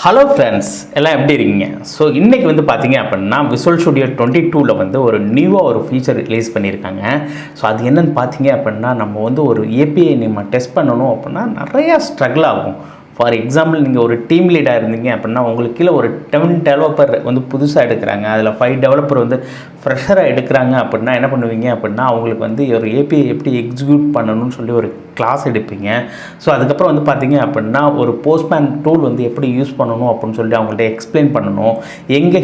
Hello friends, எல்லாம் எப்படி இருக்கீங்க? ஸோ இன்றைக்கி வந்து பார்த்தீங்க அப்படின்னா Visual Studio 22ல் வந்து ஒரு நியூவாக ஒரு ஃபீச்சர் ரிலீஸ் பண்ணியிருக்காங்க. ஸோ அது என்னென்னு பார்த்தீங்க அப்படின்னா, நம்ம வந்து ஒரு ஏபிஐ நம்ம டெஸ்ட் பண்ணணும் அப்படின்னா நிறையா ஸ்ட்ரகிள் ஆகும். ஃபார் எக்ஸாம்பிள், நீங்கள் ஒரு டீம் லீடாக இருந்தீங்க அப்படின்னா உங்களுக்கு கீழே ஒரு 10 டெவலப்பர் வந்து புதுசாக எடுக்கிறாங்க, அதில் 5 டெவலப்பர் வந்து ஃப்ரெஷராக எடுக்கிறாங்க அப்படின்னா என்ன பண்ணுவீங்க அப்படின்னா, அவங்களுக்கு வந்து ஒரு ஏபிஐ எப்படி எக்ஸிக்யூட் பண்ணணும்னு சொல்லி ஒரு கிளாஸ் எடுப்பீங்க. ஸோ அதுக்கப்புறம் வந்து பார்த்தீங்க அப்படின்னா ஒரு போஸ்ட்மேன் டூல் வந்து எப்படி யூஸ் பண்ணணும் அப்படின்னு சொல்லி அவங்கள்ட்ட எக்ஸ்பிளைன் பண்ணணும், எங்கே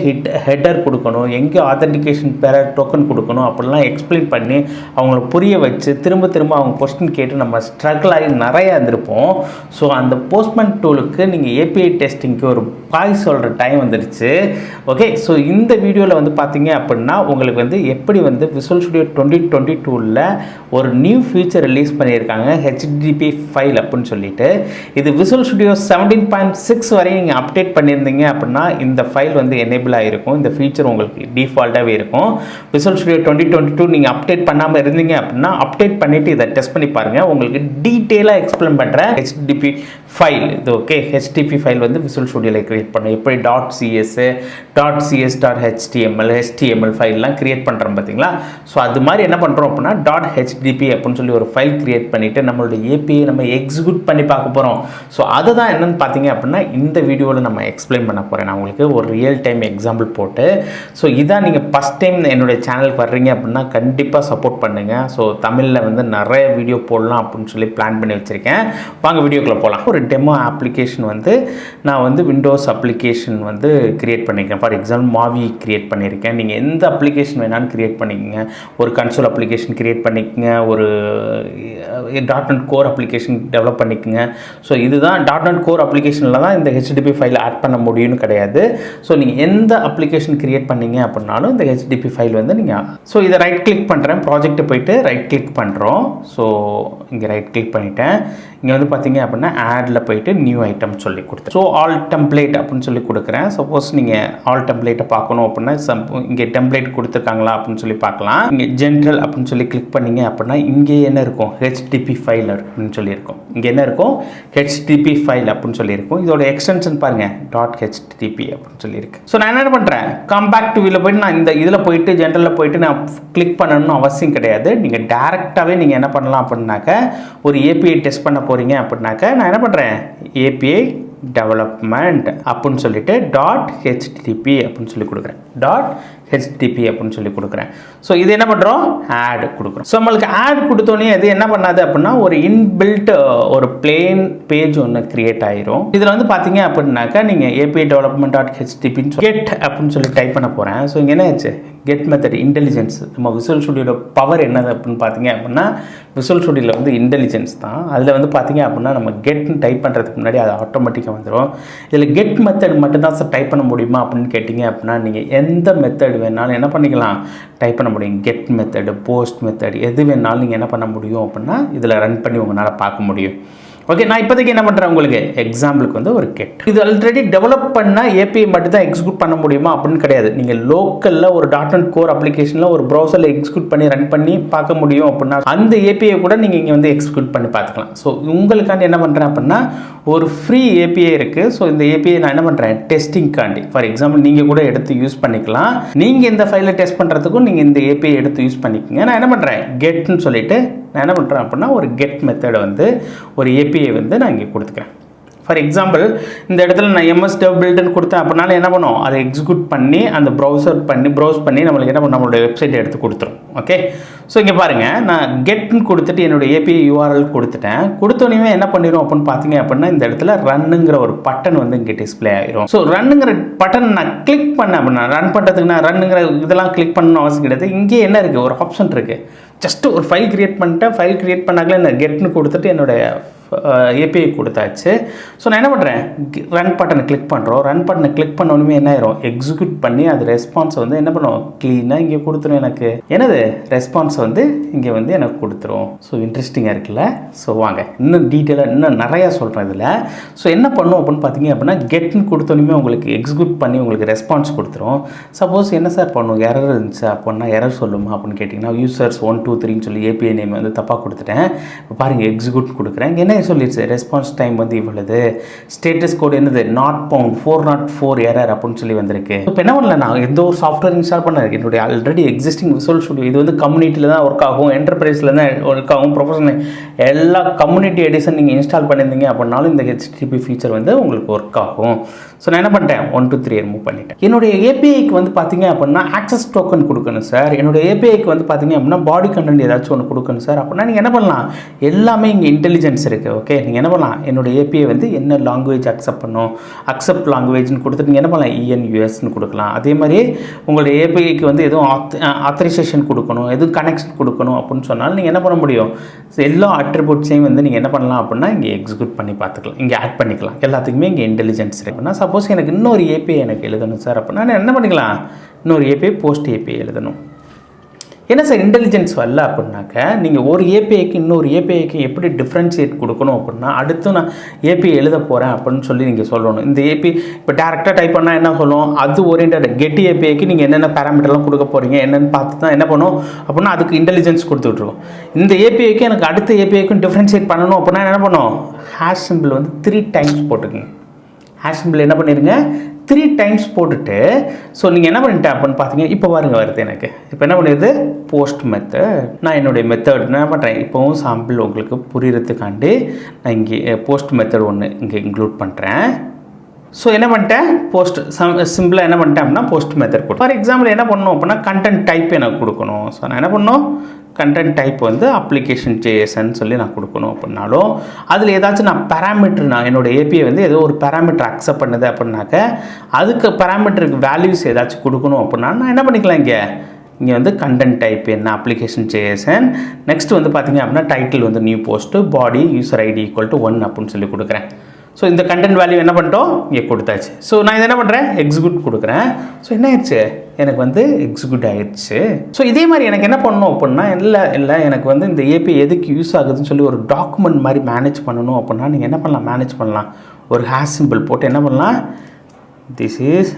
ஹெட்டர் கொடுக்கணும், எங்கே ஆத்தென்டிகேஷன் டோக்கன் கொடுக்கணும் அப்படிலாம் எக்ஸ்பிளைன் பண்ணி அவங்கள புரிய வச்சு திரும்ப அவங்க கொஸ்டின் கேட்டு நம்ம ஸ்ட்ரகிள் ஆகி நிறையா இருந்திருப்போம். ஸோ அந்த போஸ்ட்மேன் டூலுக்கு நீங்கள் ஏபிஐ டெஸ்டிங்க்கு ஒரு பாய் சொல்கிற டைம் வந்துடுச்சு. ஓகே, ஸோ இந்த வீடியோவில் வந்து பார்த்தீங்க அப்படின்னா உங்களுக்கு வந்து எப்படி வந்து Visual Studio 2022ல் ஒரு நியூ ஃபீச்சர் ரிலீஸ் பண்ணியிருக்காங்க, ஹெச்டிடிபி ஃபைல் அப்படின்னு சொல்லிட்டு. இது Visual Studio 17.6 வரை நீங்கள் அப்டேட் பண்ணியிருந்தீங்க அப்படின்னா இந்த ஃபைல் வந்து எனேபிள் ஆகிருக்கும், இந்த ஃபீச்சர் உங்களுக்கு டிஃபால்ட்டாகவே இருக்கும். Visual Studio 2022 நீங்கள் அப்டேட் பண்ணாமல் இருந்தீங்க அப்படின்னா அப்டேட் பண்ணிவிட்டு இதை டெஸ்ட் பண்ணி பாருங்கள். உங்களுக்கு டீட்டெயிலாக எக்ஸ்பிளைன் பண்ணுறேன் ஹெச்டிடிபி ஃபைல் இது. ஓகே, ஹெச்டிடிபி ஃபைல் வந்து Visual Studioவில் கிரியேட் பண்ண எப்படி .cs .html ஃபைல்லாம் கிரியேட் பண்ணுறோம் பார்த்தீங்களா. ஸோ அது மாதிரி என்ன பண்ணுறோம் அப்படின்னா .hdp அப்படின்னு சொல்லி ஒரு ஃபைல் கிரியேட் பண்ணிவிட்டு நம்மளோட ஏபிஐ நம்ம எக்ஸிக்யூட் பண்ணி பார்க்க போகிறோம். ஸோ அதை தான் என்னென்னு பார்த்தீங்க அப்படின்னா இந்த வீடியோவில் நம்ம எக்ஸ்பிளைன் பண்ண போகிறேன் நான் உங்களுக்கு ஒரு ரியல் டைம் எக்ஸாம்பிள் போட்டு. ஸோ இதான் நீங்கள் ஃபஸ்ட் டைம் என்னுடைய சேனலுக்கு வர்றீங்க அப்படின்னா கண்டிப்பாக சப்போர்ட் பண்ணுங்கள். ஸோ தமிழில் வந்து நிறைய வீடியோ போடலாம் அப்படின்னு சொல்லி பிளான் பண்ணி வச்சுருக்கேன். வாங்க வீடியோக்குள்ளே போகலாம். ஒரு டெமோ அப்ளிகேஷன் வந்து நான் வந்து விண்டோஸ் அப்ளிகேஷன் வந்து கிரியேட் பண்ணியிருக்கேன். ஃபார் எக்ஸாம்பிள் மாவி கிரியேட் பண்ணியிருக்கேன். நீங்கள் எந்த அப்ளிகேஷன் வேணாலும் கிரியேட் பண்ணிக்கோங்க. ஒரு கன்சோல் அப்ளிகேஷன் கிரியேட் பண்ணிக்கோங்க, ஒரு .NET கோர் அப்ளிகேஷன் டெவலப் பண்ணிக்கோங்க. ஸோ இதுதான் .NET கோர் அப்ளிகேஷனில் தான் இந்த ஹெச்டிடிபி ஃபைல் ஆட் பண்ண முடியும்னு கிடையாது. ஸோ நீங்கள் எந்த அப்ளிகேஷன் கிரியேட் பண்ணீங்க அப்படின்னாலும் இந்த ஹெச்டிடிபி ஃபைல் வந்து நீங்கள் இதை ரைட் கிளிக் பண்ணுறேன், ப்ராஜெக்ட்டை போயிட்டு ரைட் கிளிக் பண்ணுறோம். ஸோ இங்கே ரைட் கிளிக் பண்ணிவிட்டேன். இங்கே வந்து பார்த்தீங்க அப்படின்னா ஆடில் போயிட்டு நியூ ஐட்டம் சொல்லி கொடுத்தேன். ஸோ ஆல் டெம்ப்ளேட் அப்படின்னு சொல்லி கொடுக்குறேன். சப்போஸ் நீங்கள் ஆல் டெம்ப்ளேட்டை பார்க்கணும் அப்படின்னா இங்கே டெம்ப்ளேட் கொடுத்துருக்காங்களா அப்படின்னு சொல்லி பார்க்கலாம். இங்கே ஜென்ரல் அப்படின்னு சொல்லி கிளிக் பண்ணிங்க அப்படின்னா இங்கே என்ன இருக்கும், ஹெச்டிடிபி ஃபைல் அப்படின்னு சொல்லியிருக்கோம். இங்கே என்ன இருக்கும், ஹெச்டிடிபி ஃபைல் அப்படின்னு சொல்லியிருக்கும். இதோட எக்ஸ்டென்ஷன் பாருங்கள் .htp அப்படின்னு சொல்லியிருக்கு. ஸோ நான் என்ன பண்ணுறேன், கம் பேக் டு இதில் போயிட்டு நான் இந்த இதில் போயிட்டு ஜென்ரலில் போயிட்டு நான் கிளிக் பண்ணணும்னு அவசியம் கிடையாது. நீங்கள் டேரெக்டாகவே நீங்கள் என்ன பண்ணலாம் அப்படின்னாக்க ஒரு ஏபிஐ டெஸ்ட் பண்ண போகிறீங்க அப்படின்னாக்க நான் என்ன பண்ணுறேன், ஏபிஐ டெவலப்மெண்ட் அப்படின்னு சொல்லிட்டு .htp அப்படின்னு சொல்லி கொடுக்குறேன், .htp அப்படின்னு சொல்லி கொடுக்குறேன். ஸோ இது என்ன பண்ணுறோம், ஆட் கொடுக்குறோம். ஸோ நம்மளுக்கு ஆட் கொடுத்தோன்னே இது என்ன பண்ணாது அப்படின்னா ஒரு இன்பில்ட் ஒரு பிளேன் பேஜ் ஒன்று கிரியேட் ஆயிரும். இதில் வந்து பார்த்தீங்க அப்படின்னாக்கா நீங்கள் ஏபிஐ டெவலப்மெண்ட் .htp கெட் அப்படின்னு சொல்லி டைப் பண்ண போகிறேன். ஸோ இங்கே என்ன ஆச்சு, கெட் மெத்தட் இன்டெலிஜென்ஸ். நம்ம Visual Studioட பவர் என்னது அப்படின்னு பார்த்தீங்க அப்படின்னா Visual Studioவில் வந்து இன்டெலிஜென்ஸ் தான். அதில் வந்து பார்த்தீங்க அப்படின்னா நம்ம கெட்னு டைப் பண்ணுறதுக்கு முன்னாடி அது ஆட்டோமேட்டிக்காக வந்துடும். இதில் கெட் மெத்தட் மட்டும்தான் சார் டைப் பண்ண முடியுமா அப்படின்னு கேட்டிங்க அப்படின்னா நீங்கள் எந்த மெத்தட் வேணாலும் என்ன பண்ணிக்கலாம், டைப் பண்ண முடியும். கெட் மெத்தடு, போஸ்ட் மெத்தட் எது வேணாலும் நீங்கள் என்ன பண்ண முடியும் அப்படின்னா இதில் ரன் பண்ணி உங்களால் பார்க்க முடியும். ஓகே, நான் இப்போதைக்கு என்ன பண்ணுறேன், உங்களுக்கு எக்ஸாம்பிளுக்கு வந்து ஒரு கெட். இது ஆல்ரெடி டெவலப் பண்ணால் ஏபிஐ மட்டும் தான் எக்ஸிக்யூட் பண்ண முடியுமா அப்படின்னு கிடையாது. நீங்கள் லோக்கலில் ஒரு .NET கோர் அப்ளிகேஷனில் ஒரு ப்ரௌசரில் எக்ஸிக்யூட் பண்ணி ரன் பண்ணி பார்க்க முடியும் அப்படின்னா அந்த ஏபிஐ கூட நீங்கள் இங்கே வந்து எக்ஸிக்யூட் பண்ணி பார்த்துக்கலாம். ஸோ உங்களுக்காண்டி என்ன பண்ணுறேன் அப்படின்னா ஒரு ஃப்ரீ ஏபிஐ இருக்குது. ஸோ இந்த ஏபிஐ நான் என்ன பண்ணுறேன், டெஸ்டிங்காண்டி ஃபார் எக்ஸாம்பிள் நீங்கள் கூட எடுத்து யூஸ் பண்ணிக்கலாம். நீங்கள் இந்த ஃபைலை டெஸ்ட் பண்ணுறதுக்கும் நீங்கள் இந்த ஏபிஐ எடுத்து யூஸ் பண்ணிக்கோங்க. நான் என்ன பண்ணுறேன், கெட்னு சொல்லிட்டு நான் என்ன பண்ணுறேன் அப்படின்னா ஒரு கெட் மெத்தடை வந்து ஒரு ஏபிஐ வந்து நான் இங்கே கொடுத்துக்கிறேன். ஃபார் எக்ஸாம்பிள் இந்த இடத்துல நான் MSDEVBUILDன்னு கொடுத்தேன் அப்படின்னாலும் என்ன பண்ணும், அதை எக்ஸிக்யூட் பண்ணி அந்த ப்ரௌஸ் பண்ணி நம்மளுக்கு என்ன பண்ணும், நம்மளோட வெப்சைட் எடுத்து கொடுத்துரும். ஓகே, ஸோ இங்கே பாருங்கள், நான் கெட்னு கொடுத்துட்டு என்னோடய ஏபிஐ URL கொடுத்துட்டேன். கொடுத்தோன்னே என்ன பண்ணிடும் அப்படின்னு பார்த்தீங்க அப்படின்னா இந்த இடத்துல ரன்னுங்கிற ஒரு பட்டன் வந்து இங்கே டிஸ்பிளே ஆகிரும். ஸோ ரன்னுங்கிற பட்டன் நான் கிளிக் பண்ணேன் அப்படின்னா ரன் பண்ணுறதுக்கு நான் ரன்னுங்கிற இதெல்லாம் கிளிக் பண்ணணும் அவசியம் கிடையாது. இங்கே என்ன இருக்குது, ஒரு ஆப்ஷன் இருக்குது. ஜஸ்ட்டு ஒரு ஃபைல் கிரியேட் பண்ணிட்டேன். ஃபைல் கிரியேட் பண்ணாங்களே நான் கெட்னு கொடுத்துட்டு என்னுடைய ஏபிஐ கொடுத்தாச்சு. ஸோ நான் என்ன பண்ணுறேன், ரன் பட்டனை கிளிக் பண்ணுறோம். ரன் பட்டனை கிளிக் பண்ணோன்னே என்ன ஆயிரும், எக்ஸிக்யூட் பண்ணி அது ரெஸ்பான்ஸை வந்து என்ன பண்ணுவோம், க்ளீனாக இங்கே கொடுத்துரும். எனக்கு என்னது ரெஸ்பான்ஸ் வந்து இங்கே வந்து எனக்கு கொடுத்துரும். ஸோ இன்ட்ரெஸ்டிங்காக இருக்குல்ல. ஸோ வாங்க இன்னும் டீட்டெயிலாக இன்னும் நிறையா சொல்கிறேன் இதில். ஸோ என்ன பண்ணும் அப்படின்னு பார்த்தீங்க அப்படின்னா கெட்னு கொடுத்தோன்னே உங்களுக்கு எக்ஸிக்யூட் பண்ணி உங்களுக்கு ரெஸ்பான்ஸ் கொடுத்துரும். சப்போஸ் என்ன சார் பண்ணும், எரர் இருந்துச்சு அப்படின்னா எரர் சொல்லுமா அப்படின்னு கேட்டிங்கன்னா யூசர்ஸ் 1 2 3ன்னு சொல்லி ஏபிஐ நேம் வந்து தப்பாக கொடுத்துட்டேன். இப்போ பாருங்கள் எக்ஸிக்யூட் கொடுக்குறேன். என்ன சொல்லிடுச்சு ரெஸ்பான்ஸ் டைம் வந்து இவ்வளவு, ஸ்டேட்டஸ் கோட் என்னது நாட் பவுண்ட் 404 எரர் அப்படின்னு சொல்லி வந்திருக்கு. இப்போ என்ன பண்ணல, நான் எந்த ஒரு சாஃப்ட்வேர் இன்ஸ்டால் பண்ணது என்னுடைய ஆல்ரெடி எக்ஸிஸ்டிங் விசுவல் ஸ்டுடியோ, இது வந்து கம்யூனிட்டியில் தான் ஒர்க் ஆகும், என்டர்பிரைஸில் தான் ஒர்க் ஆகும், ப்ரொஃபஷனல் எல்லா கம்யூனிட்டி எடிஷன் நீங்கள் இன்ஸ்டால் பண்ணியிருந்தீங்க அப்படின்னாலும் இந்த ஹெச்டிடிபி ஃபீச்சர் வந்து உங்களுக்கு ஒர்க் ஆகும். ஸோ நான் என்ன பண்ணிட்டேன் 1 2 3 ரிமூவ் பண்ணிட்டேன். என்னுடைய ஏபிஐக்கு வந்து பார்த்தீங்க அப்படின்னா ஆக்சஸ் டோக்கன் கொடுக்கணும் சார். என்னுடைய ஏபிஐக்கு வந்து பார்த்தீங்க அப்படின்னா பாடி கண்டென்ட் ஏதாச்சும் ஒன்று கொடுக்கணும் சார். அப்படின்னா நீங்கள் என்ன பண்ணலாம், எல்லாமே இங்கே இன்டெலிஜென்ஸ் இருக்குது. ஓகே, நீங்கள் என்ன பண்ணலாம், என்னுடைய ஏபிஐ வந்து என்ன லாங்குவேஜ் அக்செப்ட் பண்ணும், அக்செப்ட் லாங்குவேஜ்னு கொடுத்துட்டு நீங்கள் என்ன பண்ணலாம் ENUSன்னு கொடுக்கலாம். அதே மாதிரி உங்களுடைய ஏபிஐக்கு வந்து எதுவும் ஆத்தரைசேஷன் கொடுக்கணும், எதுவும் கனெக்ஷன் கொடுக்கணும் அப்படின்னு சொன்னாலும் நீங்கள் என்ன பண்ண முடியும், எல்லா அட்ரிபியூட்ஸையும் வந்து நீங்கள் என்ன பண்ணலாம் அப்படின்னா இங்கே எக்ஸிக்யூட் பண்ணி பார்த்துக்கலாம், இங்கே ஆட் பண்ணிக்கலாம். எல்லாத்துக்குமே இங்கே இன்டெலிஜென்ஸ் இருக்குன்னா சப்போஸ் எனக்கு இன்னொரு ஏபிஐ எனக்கு எழுதணும் சார் அப்படின்னா நான் என்ன பண்ணிக்கலாம், இன்னொரு ஏபிஐ போஸ்ட் ஏபிஐ எழுதணும். என்ன சார் இன்டெலிஜென்ஸ் வரல அப்படின்னாக்க நீங்கள் ஒரு ஏபிஐக்கு இன்னொரு ஏபிஐக்கு எப்படி டிஃப்ரென்ஷியேட் கொடுக்கணும் அப்படின்னா அடுத்து நான் ஏபிஐ எழுத போகிறேன் அப்படின்னு சொல்லி நீங்கள் சொல்லணும். இந்த ஏபி இப்போ டேரெக்டாக டைப் பண்ணால் என்ன சொல்லும், அது ஓரியன்ட் கெட் ஏபிஐக்கு நீங்கள் என்னென்ன பேராமீட்டர்லாம் கொடுக்க போகிறீங்க என்னென்னு பார்த்து தான் என்ன பண்ணும் அப்படின்னா அதுக்கு இன்டெலிஜென்ஸ் கொடுத்துட்ருக்கோம். இந்த ஏபிஐக்கு எனக்கு அடுத்த ஏபிஐக்கும் டிஃப்ரென்ஷியேட் பண்ணணும் அப்படின்னா என்ன பண்ணும், ஹேஷ் சிம்பிள் வந்து 3 டைம்ஸ் போட்டுக்குங்க. ஹேஷ் சிம்பிள் என்ன பண்ணிடுங்க 3 டைம்ஸ் போட்டுட்டு, ஸோ நீங்கள் என்ன பண்ணிட்டேன் அப்படின்னு பார்த்தீங்க, இப்போ பாருங்க வருது எனக்கு. இப்போ என்ன பண்ணிடுது போஸ்ட் மெத்தட். நான் என்னுடைய மெத்தட் என்ன பண்ணுறேன், இப்போவும் சாம்பிள் உங்களுக்கு புரியறதுக்காண்டி நான் இங்கே போஸ்ட் மெத்தட் ஒன்று இங்கே இன்க்ளூட் பண்ணுறேன். ஸோ என்ன பண்ணிட்டேன் போஸ்ட் சிம்பிளாக என்ன பண்ணிட்டேன் அப்படின்னா போஸ்ட் மெத்தட் கொடுத்து. ஃபார் எக்ஸாம்பிள் என்ன பண்ணணும் அப்படின்னா கண்டென்ட் டைப் எனக்கு கொடுக்கணும். ஸோ நான் என்ன பண்ணணும், கண்டென்ட் டைப் வந்து அப்ளிகேஷன் JSன்னு சொல்லி நான் கொடுக்கணும் அப்படின்னாலும் அதில் ஏதாச்சும் நான் பேராமீட்டர், நான் என்னோடய ஏபிஐ வந்து ஏதோ ஒரு பேராமீட்டர் அக்செப்ட் பண்ணுது அப்படின்னாக்க அதுக்கு பேராமீட்டருக்கு வேல்யூஸ் ஏதாச்சும் கொடுக்கணும் அப்படின்னா நான் என்ன பண்ணிக்கலாம், இங்கே வந்து கண்டென்ட் டைப் என்ன அப்ளிகேஷன் JSN. நெக்ஸ்ட் வந்து பார்த்தீங்க அப்படின்னா டைட்டில் வந்து நியூ போஸ்ட்டு, பாடி யூசர் ID = 1 அப்படின்னு சொல்லி கொடுக்குறேன். ஸோ இந்த கண்டென்ட் வேல்யூ என்ன பண்ணிட்டோம் இங்கே கொடுத்தாச்சு. ஸோ நான் இதை என்ன பண்ணுறேன் எக்ஸிக்யூட் கொடுக்குறேன். ஸோ என்ன ஆயிடுச்சு, எனக்கு வந்து எக்ஸிக்யூட் ஆயிடுச்சு. ஸோ இதே மாதிரி எனக்கு என்ன பண்ணணும் அப்படின்னா இல்லை எனக்கு வந்து இந்த ஏபிஐ எதுக்கு யூஸ் ஆகுதுன்னு சொல்லி ஒரு டாக்குமெண்ட் மாதிரி மேனேஜ் பண்ணணும் அப்படின்னா நீங்கள் என்ன பண்ணலாம், மேனேஜ் பண்ணலாம். ஒரு ஹேஷ் சிம்பிள் போட்டு என்ன பண்ணலாம், this is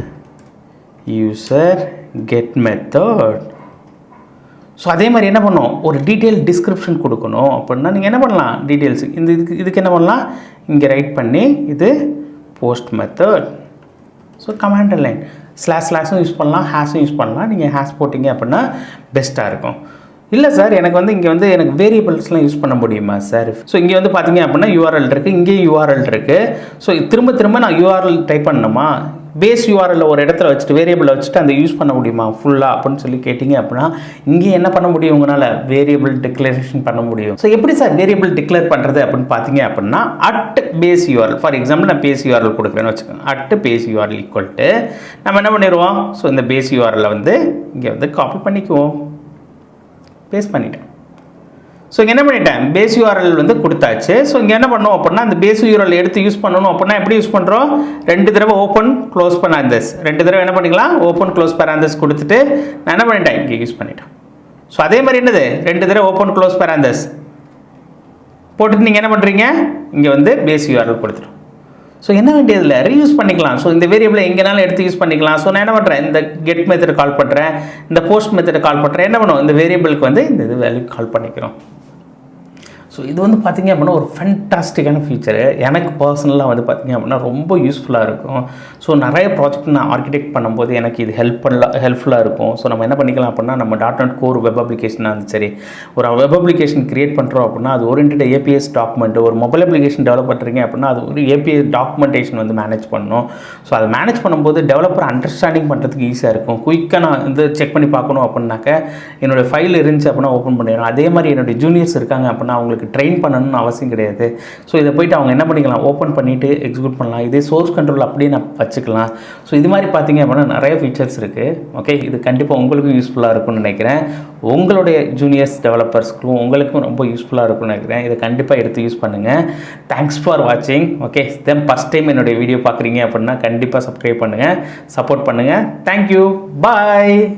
user get method. So அதே மாதிரி என்ன பண்ணணும், ஒரு டீட்டெயில் டிஸ்கிரிப்ஷன் கொடுக்கணும் அப்படின்னா நீங்கள் என்ன பண்ணலாம், டீட்டெயில்ஸ் இந்த இதுக்கு என்ன பண்ணலாம், இங்கே ரைட் பண்ணி இது post method. So command line ஸ்லாஷும் யூஸ் பண்ணலாம், ஹேஷும் யூஸ் பண்ணலாம். நீங்கள் ஹேஷ் போட்டிங்க அப்படின்னா பெஸ்ட்டாக இருக்கும். இல்லை சார் எனக்கு வந்து இங்கே வந்து எனக்கு வேரியபிள்ஸ்லாம் யூஸ் பண்ண முடியுமா சார். ஸோ இங்கே வந்து பார்த்தீங்க அப்படின்னா URL இருக்குது, இங்கேயும் URL இருக்குது. ஸோ திரும்ப நான் URL டைப் பண்ணணுமா, பேஸ் URL ஒரு இடத்துல வச்சுட்டு வேரியபிளை வச்சுட்டு அந்த யூஸ் பண்ண முடியுமா ஃபுல்லாக அப்படின்னு சொல்லி கேட்டிங்க அப்படின்னா இங்கே என்ன பண்ண முடியும், உங்களால் வேரியபிள் டிக்ளரேஷன் பண்ண முடியும். ஸோ எப்படி சார் வேரியபிள் டிக்ளேர் பண்ணுறது அப்படின்னு பார்த்தீங்க அப்படின்னா @base URL, ஃபார் எக்ஸாம்பிள் நான் பேஸ் URL கொடுக்குறேன்னு வச்சுக்கோங்க, @base URL = நம்ம என்ன பண்ணிடுவோம், ஸோ இந்த பேஸ் URL வந்து இங்கே வந்து காப்பி பண்ணிக்குவோம், பேஸ்ட் பண்ணிட்டேன். ஸோ இங்கே என்ன பண்ணிட்டேன் பேஸ் URL வந்து கொடுத்தாச்சு. ஸோ இங்கே என்ன பண்ணோம் அப்படின்னா அந்த பேஸ் URL எடுத்து யூஸ் பண்ணணும் அப்படின்னா எப்படி யூஸ் பண்ணுறோம், 2 தடவை ஓப்பன் க்ளோஸ் பேராந்தஸ், 2 தடவை என்ன பண்ணிக்கலாம் ஓப்பன் க்ளோஸ் பேராந்தஸ் கொடுத்துட்டு நான் என்ன பண்ணிட்டேன் இங்கே யூஸ் பண்ணிட்டேன். ஸோ அதே மாதிரி என்னது 2 தடவை ஓப்பன் க்ளோஸ் பேராந்தஸ் போட்டுட்டு நீங்கள் என்ன பண்ணுறீங்க இங்கே வந்து பேஸ் URL கொடுத்துட்டோம். ஸோ என்ன வேண்டியதில்லை ரீயூஸ் பண்ணிக்கலாம். ஸோ இந்த வேரியபிளை எங்கேனாலும் எடுத்து யூஸ் பண்ணிக்கலாம். ஸோ நான் என்ன பண்ணுறேன் இந்த கெட் மெத்தட் கால் பண்ணுறேன், இந்த போஸ்ட் மெத்தட் கால் பண்ணுறேன், என்ன பண்ணுவோம் இந்த வேரியபிளுக்கு வந்து இந்த இது வேல்யூ கால் பண்ணிக்கிறோம். ஸோ இது வந்து பார்த்திங்க அப்படின்னா ஒரு ஃபென்டாஸ்டிக்கான ஃபீச்சரு. எனக்கு பர்சனலாக வந்து பார்த்திங்க அப்படின்னா ரொம்ப யூஸ்ஃபுல்லாக இருக்கும். ஸோ நிறைய ப்ராஜெக்ட் நான் ஆர்கிடெக்ட் பண்ணும்போது எனக்கு இது ஹெல்ப்ஃபுல்லாக இருக்கும். ஸோ நம்ம என்ன பண்ணிக்கலாம் அப்படின்னா நம்ம .NET கோர் வெப் அப்ளிகேஷனாக இருந்து சரி ஒரு வெப் அப்ளிகேஷன் க்ரியேட் பண்ணுறோம் அப்படின்னா அது ஓரியன்ட் APIs டாக்குமெண்ட், ஒரு மொபைல் அப்ளிகேஷன் டெவலப் பண்ணுறீங்க அப்படின்னா அது ஒரு API டாக்குமெண்டேஷன் வந்து மேனேஜ் பண்ணணும். ஸோ அதை மேனேஜ் பண்ணும்போது டெவலப்பர் அண்டர்ஸ்டாண்டிங் பண்ணுறதுக்கு ஈஸியாக இருக்கும். குயிக்காக நான் வந்து செக் பண்ணி பார்க்கணும் அப்படின்னாக்க என்னோடய ஃபைல் இருந்துச்சு அப்படின்னா ஓப்பன் பண்ணிடணும். அதே மாதிரி என்னுடைய ஜூனியர்ஸ் இருக்காங்க அப்படின்னா அவங்களுக்கு ட்ரெயின் பண்ணணும்னு அவசியம் கிடையாது. ஸோ இதை போய்ட்டு அவங்க என்ன பண்ணிக்கலாம் ஓப்பன் பண்ணிவிட்டு எக்ஸிக்யூட் பண்ணலாம். இதே சோர்ஸ் கண்ட்ரோல் அப்படியே நான் வச்சுக்கலாம். ஸோ இது மாதிரி பார்த்தீங்க அப்படின்னா நிறைய ஃபீச்சர்ஸ் இருக்குது. ஓகே, இது கண்டிப்பாக உங்களுக்கும் யூஸ்ஃபுல்லாக இருக்கும்னு நினைக்கிறேன். உங்களுடைய ஜூனியர்ஸ் டெவலப்பர்ஸ்க்கும் உங்களுக்கும் ரொம்ப யூஸ்ஃபுல்லாக இருக்கும்னு நினைக்கிறேன். இதை கண்டிப்பாக எடுத்து யூஸ் பண்ணுங்கள். தேங்க்ஸ் ஃபார் வாட்சிங். ஓகே, தென் ஃபஸ்ட் டைம் என்னுடைய வீடியோ பார்க்குறீங்க அப்படின்னா கண்டிப்பாக சப்ஸ்கிரைப் பண்ணுங்கள், சப்போர்ட் பண்ணுங்கள். தேங்க்யூ, பாய்.